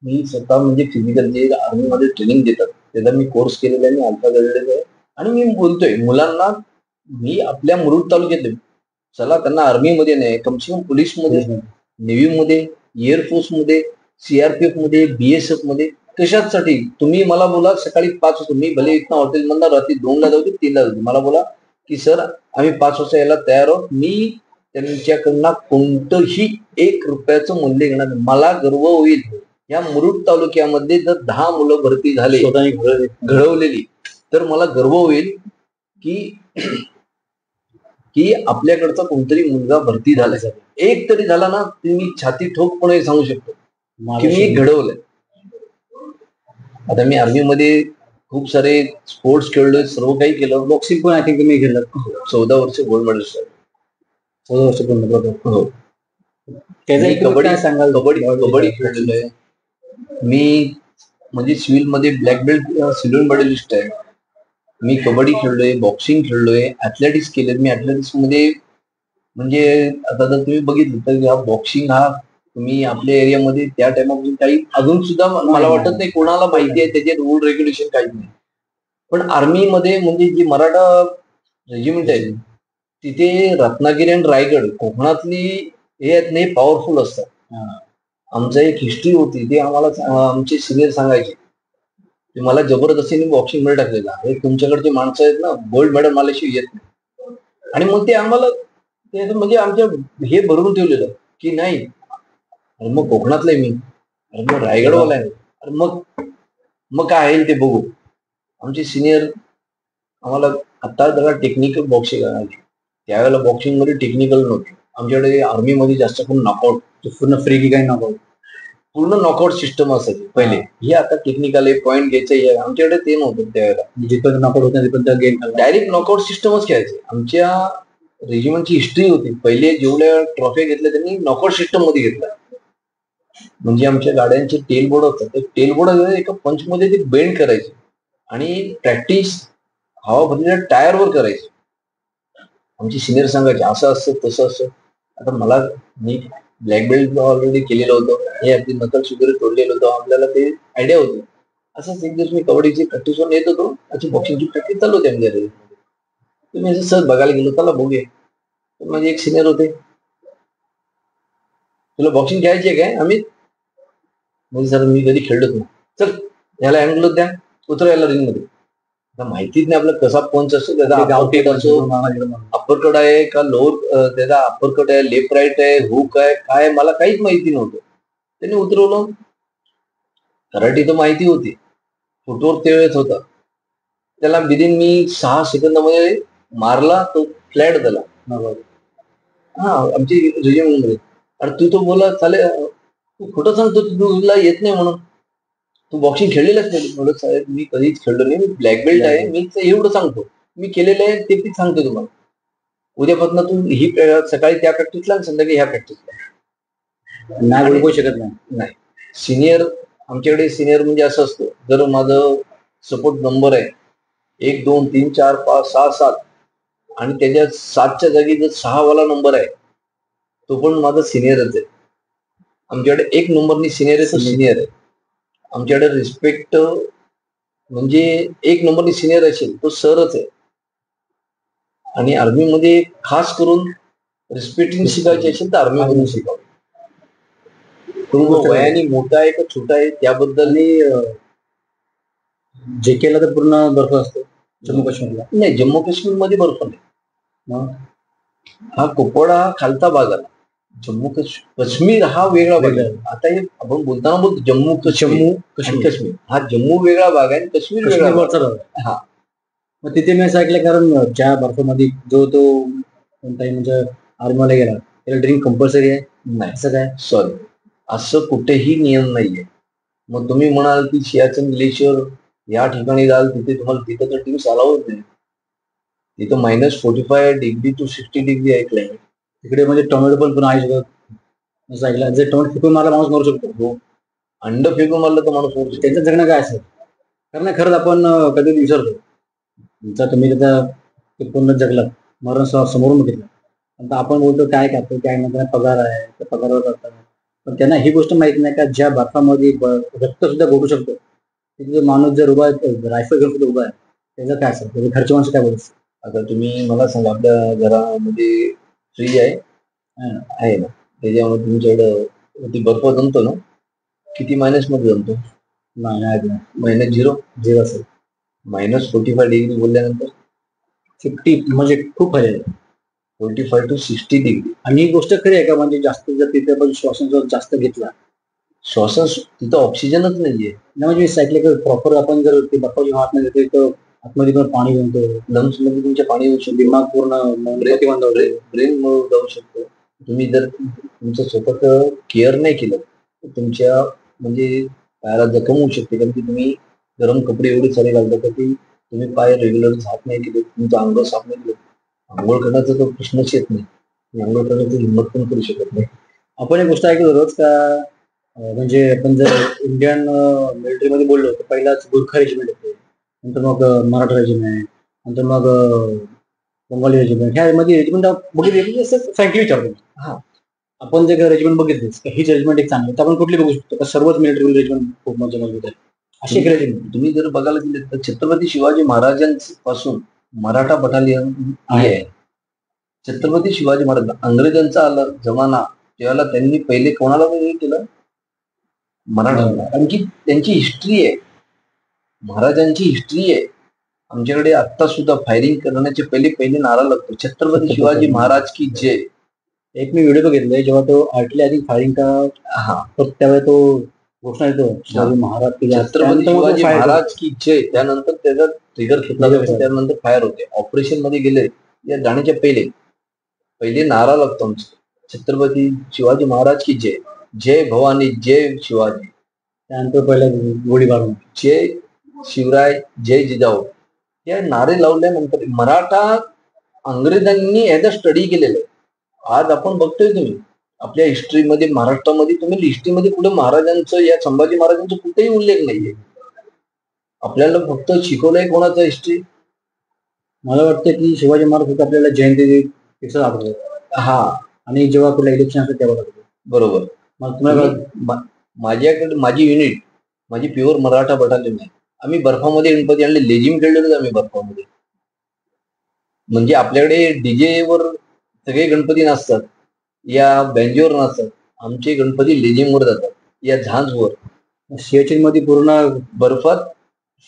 मी स्वतः म्हणजे फिजिकल जे आर्मीमध्ये ट्रेनिंग देतात त्याचा मी कोर्स केलेला आहे, मी अल्फा गडलेला आहे. आणि मी बोलतोय मुलांना, मी आपल्या मुरुड तालुक्यात चला त्यांना आर्मीमध्ये नाही, कमसे कम पोलीसमध्ये, नेव्हीमध्ये, एअरफोर्समध्ये, सीआरपीएफ मध्ये, बीएसएफ मध्ये, कशासाठी तुम्ही मला बोला. सकाळी 5 वाजता मी भले इथं हॉटेल मधला रात्री 2ला जाऊ 3ला जाऊ, मला बोला की सर आम्ही 5 वाजता यायला तयार आहोत. मी त्यांच्याकडनं कोणतंही 1 रुपयाचं मूल्य घेणार नाही. मला गर्व होईल या मुरुड तालुक्यामध्ये जर 10 मुलं भरती झाले घडवलेली, तर मला गर्व होईल की की आपल्याकडचा कोणतरी मुलगा भरती झाला, एक तरी झाला ना, तुम्ही छाती ठोकपणे सांगू शकतो की मी घडवलंय. आता मी आर्मीमध्ये खूप सारे स्पोर्ट्स खेळलोय, सर्व काही केलं. बॉक्सिंग पण आय थिंक तुम्ही केलं. 14 वर्ष गोल्ड मेडलिस्ट आहे. 14 वर्ष पूर्ण. हो. कबड्डी खेळलेलो आहे मी, म्हणजे सिव्हिल मध्ये ब्लॅक बेल्ट सिल्वर मेडलिस्ट आहे. मी कबड्डी खेळलोय, बॉक्सिंग खेळलोय, ऍथलेटिक्स केले. मी ऍथलेटिक्स मध्ये म्हणजे आता जर तुम्ही बघितलं तर हा बॉक्सिंग हा तुम्ही आपल्या एरियामध्ये त्या टाइमपासून काही अजून सुद्धा मला वाटत नाही कोणाला माहिती आहे त्याचे रूल रेग्युलेशन काहीच नाही. पण आर्मीमध्ये म्हणजे जी मराठा रेजिमेंट आहे तिथे रत्नागिरी आणि रायगड कोकणातली हे आहेत नाही, पॉवरफुल असतात. आमचं एक हिस्ट्री होती, ते आम्हाला आमचे सिनियर सांगायचे, ते मला जबरदस्तीने बॉक्सिंग मध्ये टाकलेला, हे तुमच्याकडचे माणसं आहेत ना गोल्ड मेडल माल्याशिवाय येत नाही. आणि मग ते आम्हाला ते म्हणजे आमच्या हे भरून ठेवलेलं की नाही, अरे मग कोकणातलं मी, अरे मग रायगडवाला आहे, अरे मग काय आहे ते बघू. आमचे सिनियर आम्हाला आता जरा टेक्निकल बॉक्सिंग करायची, त्यावेळेला बॉक्सिंग मध्ये टेक्निकल नव्हतं. आमच्याकडे आर्मीमध्ये जास्त करून नॉकआउट, पूर्ण फ्री की काही नॉकआउट, पूर्ण नॉकआउट सिस्टम असायची पहिले. हे आता टेक्निकल आहे, पॉईंट घ्यायचं, आमच्याकडे ते नव्हतं त्यावेळेला. जिथं नॉकआउट होतं तिथं गेम डायरेक्ट नॉकआउट सिस्टमच खेळायचे. आमच्या रेजिमेंटची हिस्ट्री होती, पहिले जेवढ्या ट्रॉफी घेतल्या त्यांनी नॉकआउट सिस्टम मध्ये घेतल्या. म्हणजे आमच्या गाड्यांचे टेल बोर्ड होतात, ते टेल बोर्ड एका पंच मध्ये ते बेंड करायचे आणि प्रॅक्टिस हवा भरलेल्या टायरवर करायची. आमची सिनियर सांगायचे असं असतं तसं असतं. आता मला मी ब्लॅक बेल्ट ऑलरेडी केलेलं होतं, हे आपली नकल्स वगैरे तोडलेलं होतं, आपल्याला ते आयडिया होती. असंच एक दिवस मी कबड्डीची प्रॅक्टिसवर येत होतो, अशी बॉक्सिंगची प्रॅक्टिस चालू होती आमच्या मध्ये. तुम्ही असं सहज बघायला गेलो, त्याला बघूया. माझे एक सिनियर होते, तुला बॉक्सिंग खेळायची आहे काय? आम्ही म्हणजे सर मी कधी खेळलोच नाही. चल याला अँगल द्या, उतर याला रिंग मध्ये. माहितीच नाही आपलं कसा पंच असतो, त्याचा अप्परकट आहे का लोअर, त्याचा अप्परकट आहे, लेफ्ट राईट आहे, हुक आहे, काय मला काहीच माहिती नव्हतं. त्यांनी उतरवलं. कराटे तर माहिती होती, फुटवर्क त्यावेळेस होता. त्याला विदिन मी 6 सेकंदामध्ये मारला, तो फ्लॅट झाला. हा आमची रेजिमेंट मध्ये. अरे तू तो बोला चालेल, तू खोटं सांगतो, तुला येत नाही म्हणून, तू बॉक्सिंग खेळलेलंच नाही. म्हणलं साहेब मी कधीच खेळलो नाही, मी ब्लॅक बेल्ट आहे, मी एवढं सांगतो, मी केलेलं आहे ते पण सांगतो तुम्हाला. उद्यापासून तू ही सकाळी त्या प्रॅक्टिसला आणि संध्याकाळी ह्या प्रॅक्टिसला नाही बोलू शकत नाही. सिनियर आमच्याकडे सिनियर म्हणजे असं असतं, जर माझं सपोर्ट नंबर आहे 1 2 3 4 5 6 7 आणि त्याच्या 7च्या जागी जर 6 वाला नंबर आहे तो पण माझा सिनियरच आहे. आमच्याकडे 1 नंबरनी सिनियर आहे तो सिनियर आहे. आमच्याकडे रिस्पेक्ट म्हणजे 1 नंबरनी सिनियर असेल तो सरच आहे. आणि आर्मीमध्ये खास करून रिस्पेक्टिंग शिकायची असेल तर आर्मीमधून शिकावं. तो वयाने मोठा आहे का छोटा आहे त्याबद्दल जे केलं तर पूर्ण बर्फ असतो. जम्मू काश्मीरला? नाही, जम्मू काश्मीर मध्ये बर्फ नाही. मग हा कुपवाडा हा खालचा भाग आला. जम्मू काश्मीर हा वेगळा भाग आहे. आता हे आपण बोलताना बोलतो जम्मू काश्मीर काश्मीर हा जम्मू वेगळा भाग आहे आणि काश्मीर वेगळा भाग. काश्मीरवरचा भाग आहे. हा. मग तिथे मी असं ऐकलं, कारण ज्या बर्फामध्ये जो तो कोणताही म्हणजे आर्मीला गेला त्याला ड्रिंक कंपल्सरी आहे, नाही असं काय? सॉरी, असं कुठेही नियम नाहीये. मग तुम्ही म्हणाल की सियाचन ग्लेशियर या ठिकाणी जाल तिथे तुम्हाला तिथं तर ड्रिंक्स अलाउड नाही. तिथं -45 to 60 ऐकलंय. तिकडे म्हणजे टोमॅटो पण आहे सगळं असं ऐकलं. जर टोमॅटो फेकून मारला माणूस मरू शकतो. हो, अंड फेकून मारलं तर माणूस मरू शकतो. त्यांचं जगणं काय असेल? कारण खरंच आपण कधी विसरतो. तुमचा तुम्ही त्याचा ते पूर्ण जगलात, मरण समोरून बघितलं. आता आपण बोलतो काय करतो काय नाही, त्यांना पगार आहे, त्या पगारावर करतात. पण त्यांना ही गोष्ट माहित नाही का ज्या बर्फामध्ये रक्त सुद्धा गोठू शकतो तिथे माणूस जर उभा रायफल घेऊन सुद्धा उभा आहे, त्याचं काय असेल? त्याचे घरचे माणसं काय बोलतात? आता तुम्ही मला सांगा, आपल्या घरामध्ये फ्रीज आहे ना, त्याच्यामध्ये तुमच्याकडं ती बर्फ जमतो ना, किती मायनस मध्ये जमतो? -0 असेल. -45 बोलल्यानंतर 50 म्हणजे खूप आहे. 45 to 60 आणि ही गोष्ट खरी आहे का? म्हणजे जास्त जर तिथे पण श्वासन जर जास्त घेतला, श्वासन तिथं ऑक्सिजनच नाहीये. नाही म्हणजे ऐकलं की प्रॉपर आपण जर ते बर्फाची हात नाही घेतली तर आतमध्ये पण पाणी बनतो, लंग्स मध्ये तुमच्या पाणी होऊ शकतो, दिमाग पूर्ण ब्रेन जाऊ शकतो. तुम्ही जर तुमचं स्वतःच केअर नाही केलं तर तुमच्या म्हणजे पायाला जखम होऊ शकते. कारण की तुम्ही गरम कपडे एवढे सारे घालता तर ती तुम्ही पाय रेग्युलर झाक नाही केले, तुमचं अंग साफ नाही केलं, आंघोळ करण्याचा तो प्रश्नच येत नाही. आंघोळ करण्याची हिंमत पण करू शकत नाही. आपण एक गोष्ट ऐकतो रोज का म्हणजे आपण जर इंडियन मिलिटरीमध्ये बोललो तर पहिलाच गुरखा रेजिमेंट येते, नंतर मग मराठा रेजिमेंट, नंतर मग बंगाली रेजिमेंट. ह्या मध्ये रेजिमेंट बघितले फ्रँकली विचारतो. हा, आपण जे रेजिमेंट बघितलेस ही रेजिमेंट एक चांगली, तर आपण कुठली बघू शकतो का? सर्वच मिलिटरी रेजिमेंट खूप मजा मजबूत आहे. अशी एक रेजिमेंट तुम्ही जर बघायला गेले तर छत्रपती शिवाजी महाराजांपासून मराठा बटालियन आहे. छत्रपती शिवाजी महाराज अंग्रेजांचा आला जमाना त्यावेळेला त्यांनी पहिले कोणाला हे केलं? मराठा. कारण की त्यांची हिस्ट्री आहे, महाराजांची हिस्ट्री आहे. आमच्याकडे आता सुद्धा फायरिंग करण्याचे पहिले नारा लागतो, छत्रपती शिवाजी महाराज की जय. एक मी व्हिडिओ बघितलाय जेव्हा तो आधी फायरिंग का हा त्यावेळेस तो घोषणा येतो शिवाजी महाराज की जय, छत्रपती शिवाजी महाराज की जय. त्यानंतर त्याचा ट्रिगर घेतला जातो, त्यानंतर फायर होते. ऑपरेशन मध्ये गेले या जाण्याच्या पहिले नारा लागतो आमचा, छत्रपती शिवाजी महाराज की जय, जय भवानी, जय शिवाजी. त्यानंतर पहिले गोळीबार, जय शिवराय, जय जिजाऊ. या नारे लावल्यानंतर मराठा अंग्रेजांनी याचा स्टडी केलेला आहे. आज आपण बघतोय तुम्ही आपल्या हिस्ट्रीमध्ये महाराष्ट्रामध्ये तुम्ही हिस्ट्रीमध्ये कुठे महाराजांचं या संभाजी महाराजांचं कुठेही उल्लेख नाहीये. आपल्याला फक्त शिकवलंय कोणाचं हिस्ट्री? मला वाटतं की शिवाजी महाराज फक्त आपल्याला जयंती फिक्स आठवतात. हा, आणि जेव्हा कुठलं इलेक्शन असतं तेव्हा बरोबर. मग तुम्हाला माझ्याकडे माझी युनिट माझी प्युअर मराठा बटालियन आहे. आम्ही बर्फामध्ये गणपती आणले, लेझिम खेळलेलो आम्ही बर्फामध्ये. म्हणजे आपल्याकडे डीजे वर सगळे गणपती नाचतात, या बँजोवर नाचतात, आमचे गणपती लेझिम वर जातात, या झांजवर. सियाचीन मध्ये पूर्ण बर्फात,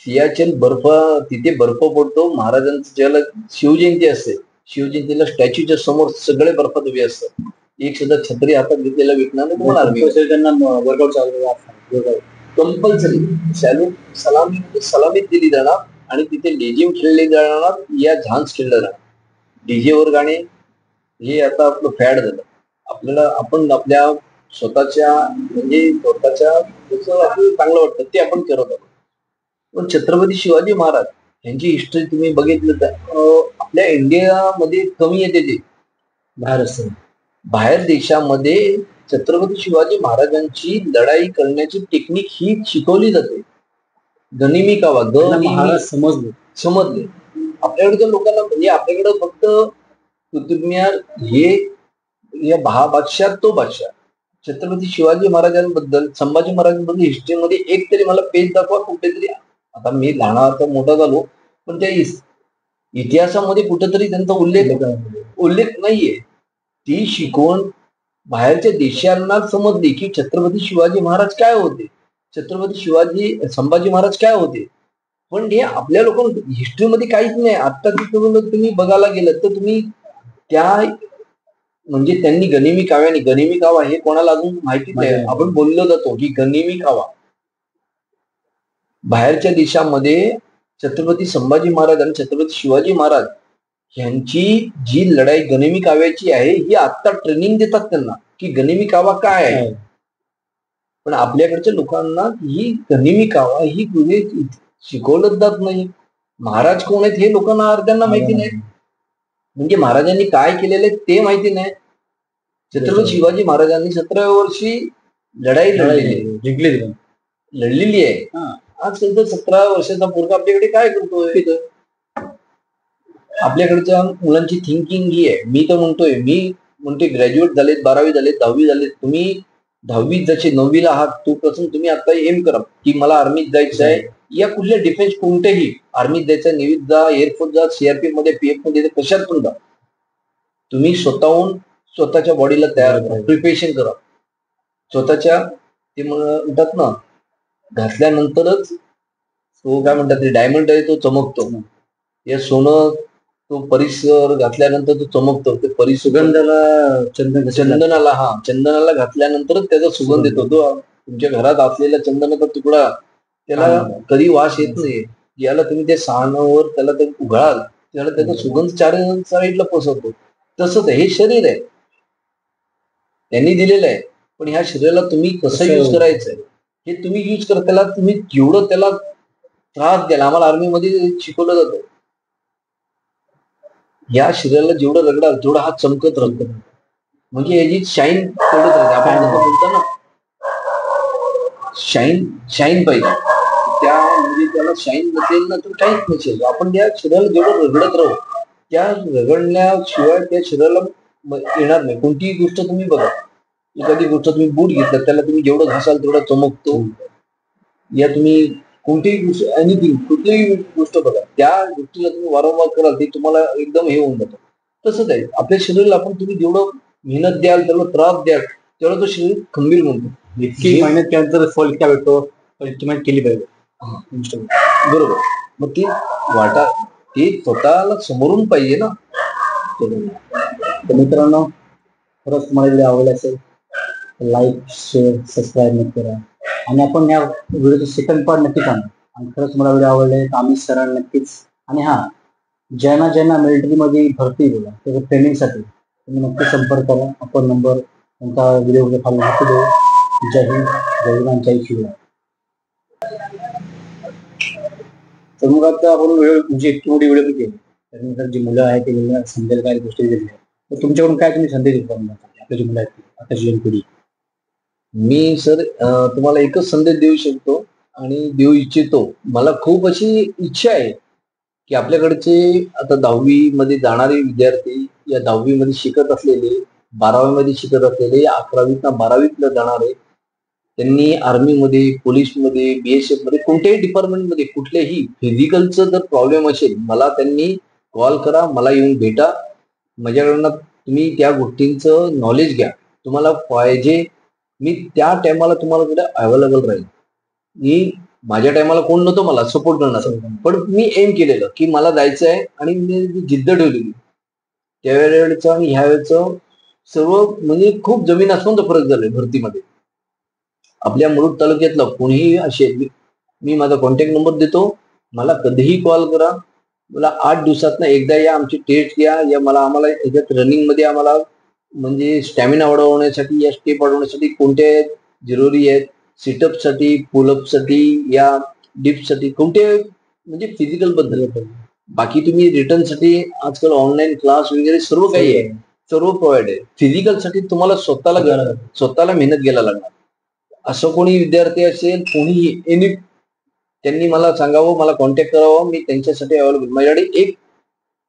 सियाचीन बर्फ, तिथे बर्फ पडतो. महाराजांचं ज्याला शिवजयंती असते, शिवजयंतीला स्टॅच्यूच्या समोर सगळे बर्फात उभे असतात. एक सुद्धा छत्री हातात घेतलेला विकणार नाही तुम्हाला. त्यांना वर्कआउट चालू कंपल्सरी सलामी दिली जाणार आणि तिथे लेझिम खेळले जाणार, या झांज खेळलं जाणार. डीजे वर गाणे हे आता आपलं फॅड झालं. आपल्याला आपण आपल्या स्वतःच्या म्हणजे स्वतःच्या आपल्याला चांगलं वाटतं ते आपण करत आहोत. पण छत्रपती शिवाजी महाराज यांची हिस्ट्री तुम्ही बघितलं तर आपल्या इंडियामध्ये कमी येते. ते बाहेर असतं, बाहेर देशामध्ये छत्रपती शिवाजी महाराजांची लढाई करण्याची टेक्निक ही शिकवली जाते. गनिमी कावा महाराज समजले. आपल्याकडच्या लोकांना म्हणजे आपल्याकडे फक्त कुतुब मिनार हे बादशाह तो बादशाह. छत्रपती शिवाजी महाराजांबद्दल, संभाजी महाराजांबद्दल हिस्ट्रीमध्ये एक तरी मला पेज दाखवा कुठेतरी. आता मी लहानाचा मोठा झालो पण त्या इतिहासामध्ये कुठेतरी त्यांचा उल्लेख नाहीये. ती शिकवण बाहेरच्या देशांना समजली की छत्रपती शिवाजी महाराज काय होते, छत्रपती संभाजी महाराज काय होते. पण हे आपल्या लोकांना हिस्ट्रीमध्ये काहीच नाही. आता तुम्ही बघायला गेलं तर तुम्ही त्या म्हणजे त्यांनी गनिमी काव्याने, गनिमी कावा हे कोणाला अजून माहितीच नाही. आपण बोललो जातो की गनिमी कावा बाहेरच्या देशामध्ये छत्रपती संभाजी महाराज आणि छत्रपती शिवाजी महाराज यांची जी लढाई गनिमी काव्याची आहे ही आता ट्रेनिंग देतात त्यांना की गनिमी कावा काय आहे. पण आपल्याकडच्या लोकांना ही गनिमी कावा ही गुन्हे शिकवलंच जात नाही. महाराज कोण आहेत हे लोकांना अर्ध्यांना माहिती नाही. म्हणजे महाराजांनी काय केलेलं ते माहिती नाही. छत्रपती शिवाजी महाराजांनी 17व्या वर्षी लढाई लढलेली आहे. आज तर 17 वर्षाचा पोरगा आपल्याकडे काय करतोय. आपल्याकडच्या मुलांची थिंकिंग ही आहे. मी म्हणतोय ग्रॅज्युएट झालेत, 12वी झालेत, 10वी झालेत. तुम्ही 10वी जसे 9वीला आहात तोपासून तुम्ही आता एम करा की मला आर्मीत जायचं आहे, या कुठल्या डिफेन्स कोणत्याही आर्मीत जायचं, नेव्हीत जा, एअरफोर्स जा, सीआरपीएफ मध्ये, पीएफ मध्ये, कशात पण जा. तुम्ही स्वतःहून स्वतःच्या बॉडीला तयार करा, प्रिपरेशन करा. स्वतःच्या ते म्हणतात ना घातल्यानंतरच तो काय म्हणतात ते डायमंड आहे तो चमकतो. या सोनं तो परिसर घातल्यानंतर तो चमकतो. ते परिसुगंधाला चंदनाला घातल्यानंतरच त्याचा सुगंध येतो. तो तुमच्या घरात असलेला चंदनाचा तुकडा त्याला कधी वास येत नाही. याला तुम्ही त्या साणावर त्याला ते उघडाल त्याला त्याचा सुगंध चार साईडला पसरतो. तसंच हे शरीर आहे त्यांनी दिलेलं आहे. पण ह्या शरीराला तुम्ही कसं युज करायचंय हे तुम्ही युज करा. त्याला तुम्ही जेवढं त्याला त्रास द्याल, आम्हाला आर्मीमध्ये शिकवलं जातं, या शरीराला जेवढं रगडाल तेवढा हा चमकत राहतो. म्हणजे याची शाईन तेवढंच राहते. आपण बोलतो ना शाईन पाहिजे. त्या म्हणजे त्याला शाईन नसेल ना तर काहीच नसेल. आपण त्या शरीराला जेवढं रगडत राहू त्या रगडण्याशिवाय त्या शरीराला येणार नाही. कोणतीही गोष्ट तुम्ही बघा, एखादी गोष्ट तुम्ही बूट घेतला त्याला तुम्ही जेवढं घासाल तेवढा चमकतो. या तुम्ही कोणतीही गोष्ट एनिथिंग कुठलीही गोष्ट बघा त्या गोष्टीला तुम्ही वारंवार कराल ते तुम्हाला एकदम हे होऊन जातं. तसंच आहे आपल्या शरीराला. आपण तुम्ही जेवढं मेहनत द्याल तेवढं त्रास द्याल तेवढं तो शरीर खंबीर म्हणतो. इतकी मेहनत केल्यानंतर फल इतका भेटतो. पण केली पाहिजे. बरोबर. मग ती ते स्वतःला समोरून पाहिजे ना. तर मित्रांनो खरंच तुम्हाला व्हिडिओ आवडला असेल लाईक, शेअर, सबस्क्राईब नक्की करा. आणि आपण या व्हिडिओचं सेकंड पार्ट नक्की आणू. आणि खरंच मला व्हिडिओ आवडले तर आम्ही सरांना नक्कीच. आणि ज्यांना मिलिटरीमध्ये भरती बोला त्याच्या ट्रेनिंगसाठी तुम्ही नक्की संपर्क करा. आपण नंबर त्यांचा व्हिडिओ खाली नक्की देऊ. जय हिंद, जय हिंद, जय शिवराय. तर मग आता आपण म्हणजे इतकी मोठी व्हिडिओ केली त्यानंतर जी मुलं आहेत ते समजेल काही गोष्टी दिल्या. तर तुमच्याकडून काय तुम्ही संदेश देता आपल्या जी मुलं आहेत आताची युवा पिढी. मी सर तुम्हाला एकच संदेश देऊ शकतो आणि देऊ इच्छितो. मला खूप अशी इच्छा आहे की आपल्याकडचे आता 10वी मध्ये जाणारे विद्यार्थी, या 10वी मध्ये शिकत असलेले, 12वी मध्ये शिकत असलेले, 11वीत ना 12वीतला जाणारे, त्यांनी आर्मीमध्ये, पोलीसमध्ये, बीएसएफ मध्ये, कोणत्याही डिपार्टमेंटमध्ये कुठल्याही फिजिकलचं जर प्रॉब्लेम असेल मला त्यांनी कॉल करा, मला येऊन भेटा. माझ्याकडनं तुम्ही त्या गोष्टींचं नॉलेज घ्या. तुम्हाला पाहिजे मी त्या टायमाला तुम्हाला अवेलेबल राहील. मी माझ्या टायमाला कोण नव्हतं मला सपोर्ट करणार, पण मी एम केलेलं की मला जायचं आहे आणि मी जिद्द ठेवलेली. त्यावेळेचं आणि ह्या वेळेचं सर्व म्हणजे खूप जमीन आसमानचा फरक झालाय भरतीमध्ये. आपल्या मुरुड तालुक्यातलं कोणीही असेल मी माझा कॉन्टॅक्ट नंबर देतो. मला कधीही कॉल करा. मला 8 दिवसात एकदा या आमची टेस्ट घ्या. या आम्हाला याच्यात रनिंग मध्ये आम्हाला म्हणजे स्टॅमिना वाढवण्यासाठी या स्टेप वाढवण्यासाठी कोणत्या जरुरी आहेत, सिटअपसाठी, पुलअपसाठी या डिप्ससाठी कोणते म्हणजे फिजिकल बद्दल. बाकी तुम्ही रिटर्न साठी आजकाल ऑनलाईन क्लास वगैरे सर्व काही आहे, सर्व प्रोव्हाइड आहे. फिजिकल साठी तुम्हाला स्वतःला मेहनत घ्यायला लागणार. असं कोणी विद्यार्थी असेल कोणीही त्यांनी मला सांगावं, मला कॉन्टॅक्ट करावं. मी त्यांच्यासाठी अवेलेबल. माझ्याकडे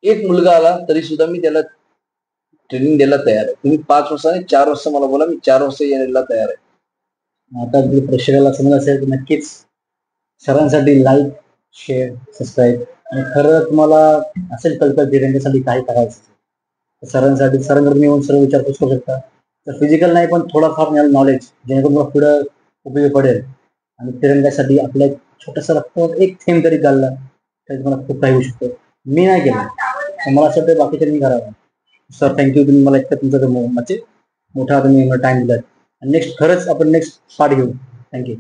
एक मुलगा आला तरी सुद्धा मी त्याला ट्रेनिंग द्यायला तयार आहे. तुम्ही 5 वाजता आणि 4 वाजता मला बोला, मी 4 वाजता यायला तयार आहे. आता प्रेक्षकाला समज असेल तर नक्कीच सरांसाठी लाईक, शेअर, सबस्क्राईब. आणि खरं तुम्हाला असेल कल्पना त्यांच्यासाठी काय करायचं सरांकडे मी येऊन सर्व विचारपूस करू शकता. तर फिजिकल नाही पण थोडाफार नॉलेज जेणेकरून पुढे उपयोगी पडेल. आणि तिरंग्यासाठी आपल्या छोटासा रक्त एक थेंब जरी गाळला तरी तुम्हाला खूप काही होऊ शकतं. मी नाही केलं, पण मला असं वाटतं बाकीच्यांनी करावं. सर थँक्यू, तुम्ही मला इतकं तुमचा म्हणजे मोठा तुम्ही मला टाइम दिलात. नेक्स्ट खरंच आपण नेक्स्ट पार्ट घेऊ. थँक्यू.